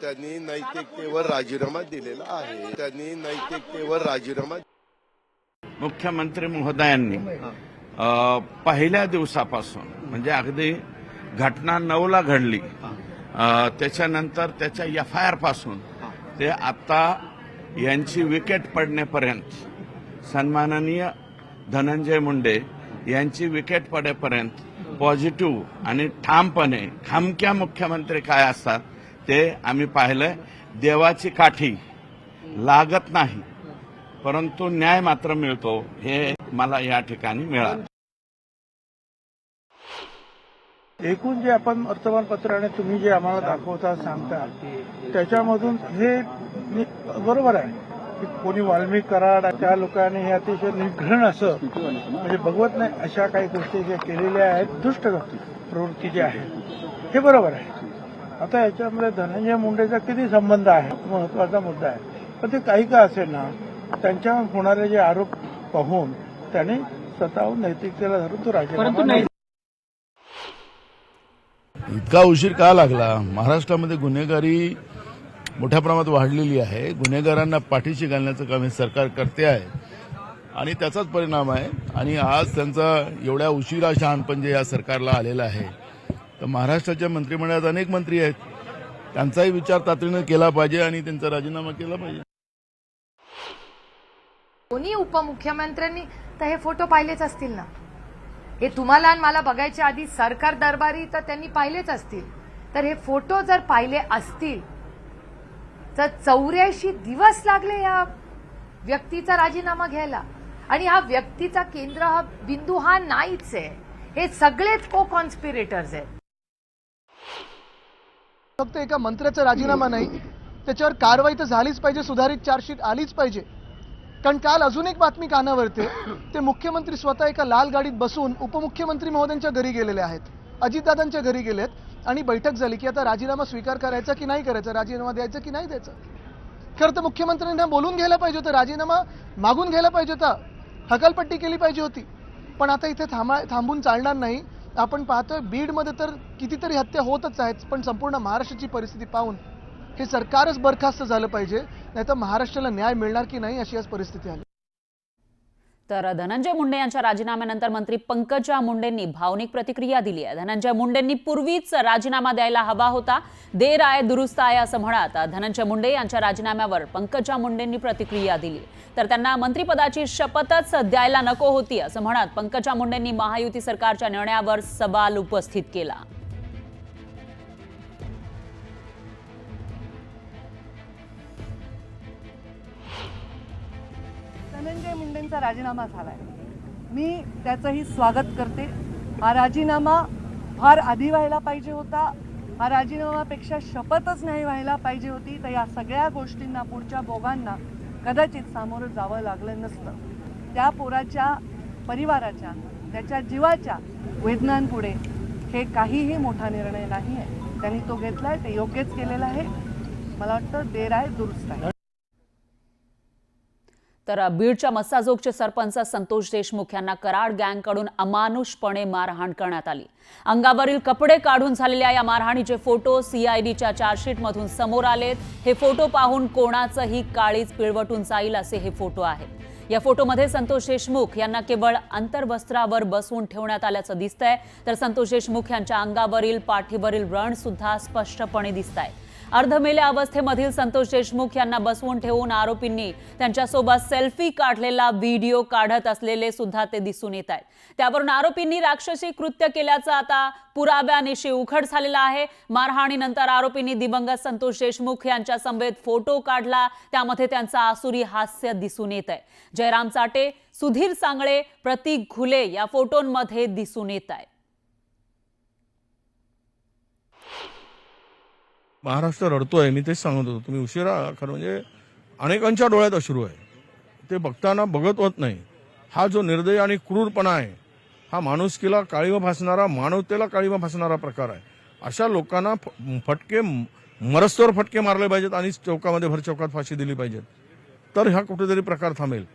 त्यांनी नैतिकतेवर राजीनामा दिलेला आहे. मुख्यमंत्री महोदयांनी पहिल्या दिवसापासून म्हणजे अगदी घटना 9ला घडली, त्याच्यानंतर त्याच्या FIR पासून ते आता यांची विकेट पडण्यापर्यंत, सन्माननीय धनंजय मुंडे यांची विकेट पडेपर्यंत पॉझिटिव्ह आणि ठामपणे खमक्या मुख्यमंत्री काय असतात ते आम्ही पाहिलंय. देवाची काठी लागत नाही परंतु न्याय मात्र मिळतो, हे मला या ठिकाणी मिळालं. एकूण जे आपण वर्तमानपत्राने तुम्ही जे आम्हाला दाखवता सांगता त्याच्यामधून हे बरोबर आहे की कोणी वाल्मिक कराड त्या लोकांनी हे अतिशय निर्घृण असं म्हणजे बघवत नाही अशा काही गोष्टी ज्या केलेल्या आहेत, दुष्ट प्रवृत्ती जी आहे हे बरोबर आहे. आता याच्यामध्ये धनंजय मुंडेचा किती संबंध आहे महत्वाचा मुद्दा आहे. पण ते काही का असेल ना, त्यांच्यावर होणारे जे आरोप पाहून त्याने स्वतःहून नैतिकतेला धरून तो राजीनामा. इतका उशीर का लागला? महाराष्ट्रामध्ये गुन्हेगारी मोठ्या प्रमाणात वाढलेली आहे. गुन्हेगारांना पाठीशी घालण्याचं काम हे सरकार करते आहे आणि त्याचाच परिणाम आहे. आणि आज त्यांचा एवढ्या उशिरा शहाणपण जे या सरकारला आलेला आहे, तर महाराष्ट्राच्या मंत्रिमंडळात अनेक मंत्री आहेत, त्यांचाही विचार तातडीनं केला पाहिजे आणि त्यांचा राजीनामा केला पाहिजे. कोणी उपमुख्यमंत्र्यांनी तर हे फोटो पाहिलेच असतील ना. हे तुम्हाला आणि मला बघायच्या आधी सरकार दरबारी तर त्यांनी पाहिलेच असतील. तर हे फोटो जर पाहिले असतील तर 84 दिवस लागले या व्यक्तीचा राजीनामा घ्यायला. आणि हा व्यक्तीचा केंद्र हा बिंदू हा नाहीच आहे. हे सगळेच को कॉन्स्पिरेटर्स आहेत. फक्त एका मंत्र्याचा राजीनामा नाही, त्याच्यावर कारवाई तर झालीच पाहिजे, सुधारित चार्जशीट आलीच पाहिजे. कारण काल अजून एक बातमी कानावरते, ते मुख्यमंत्री स्वतः एका लाल गाडीत बसून उपमुख्यमंत्री महोदयांच्या घरी गेलेले आहेत, अजितदादांच्या घरी गेलेत आणि बैठक झाली की आता राजीनामा स्वीकार करायचा की नाही करायचा, राजीनामा द्यायचा की नाही द्यायचा. खरं तर मुख्यमंत्र्यांना बोलून घ्यायला पाहिजे होतं, राजीनामा मागून घ्यायला पाहिजे होता, हकालपट्टी केली पाहिजे होती. पण आता इथे थांबून चालणार नाही. आपण पाहतोय बीडमध्ये तर कितीतरी हत्या होतच आहेत, पण संपूर्ण महाराष्ट्राची परिस्थिती पाहून हे सरकारच बरखास्त झालं पाहिजे, नाहीतर महाराष्ट्राला न्याय मिळणार की नाही अशी आज परिस्थिती आली. तर धनंजय मुंडे यांच्या राजीनाम्यानंतर मंत्री पंकजा मुंडेंनी भावनिक प्रतिक्रिया दिली आहे. धनंजय मुंडेंनी पूर्वीच राजीनामा द्यायला हवा होता, देर आहे दुरुस्त आहे असं म्हणत धनंजय मुंडे यांच्या राजीनाम्यावर पंकजा मुंडेंनी प्रतिक्रिया दिली. तर त्यांना मंत्रिपदाची शपथच द्यायला नको होती असं म्हणत पंकजा मुंडेंनी महायुती सरकारच्या निर्णयावर सवाल उपस्थित केला. धनंजय मुंडेंचा राजीनामा झालाय, मी त्याचंही स्वागत करते. हा राजीनामा फार आधी व्हायला पाहिजे होता. हा राजीनामापेक्षा शपथच नाही व्हायला पाहिजे होती. तर या सगळ्या गोष्टींना, पुढच्या भोगांना कदाचित सामोरं जावं लागलं नसतं. त्या पोराच्या परिवाराच्या, त्याच्या जीवाच्या वेदनांपुढे हे काहीही मोठा निर्णय नाही आहे. त्यांनी तो घेतलाय, ते योग्यच केलेलं आहे. मला वाटतं देर आहे दुरुस्त आहे. तर बीडच्या मस्साजोगचे सरपंच संतोष देशमुख यांना कराड गँगकडून अमानुषपणे मारहाण करण्यात आली. अंगावरील कपडे काढून झालेल्या या मारहाणीचे फोटो CIDच्या चार्जशीटमधून समोर आलेत. हे फोटो पाहून कोणाचंही काळीज पिळवटून जाईल असे हे फोटो आहेत. या फोटोमध्ये संतोष देशमुख यांना केवळ अंतर्वस्त्रावर बसवून ठेवण्यात आल्याचं दिसतंय. तर संतोष देशमुख यांच्या अंगावरील पाठीवरील व्रण सुद्धा स्पष्टपणे दिसतंय. अर्धमेल्या अवस्थेमधील संतोष देशमुख यांना बसवून ठेवून आरोपींनी त्यांच्यासोबत सेल्फी काढलेला व्हिडिओ काढत असलेले सुद्धा ते दिसून येत आहेत. त्यावरून आरोपींनी राक्षसी कृत्य केल्याचं आता पुराव्यानिशी उघड झालेलं आहे. मारहाणीनंतर आरोपींनी दिवंगत संतोष देशमुख यांच्या समवेत फोटो काढला, त्यामध्ये त्यांचा आसुरी हास्य दिसून येत आहे. जयराम चाटे, सुधीर सांगळे, प्रतीक घुले या फोटोंमध्ये दिसून येत आहेत. महाराष्ट्र रडतोय, मी तेच सांगत होतो. तुम्ही उशिरा, खरं म्हणजे अनेकांच्या डोळ्यात अश्रू आहे, ते बघताना बघत होत नाही. हा जो निर्दय आणि क्रूरपणा आहे, हा माणुसकीला काळीमा फासणारा, मानवतेला काळीमा फासणारा प्रकार आहे. अशा लोकांना फटके, मरस्तोर फटके मारले पाहिजेत आणि चौकामध्ये भरचौकात फाशी दिली पाहिजेत, तर हा कुठेतरी प्रकार थांबेल.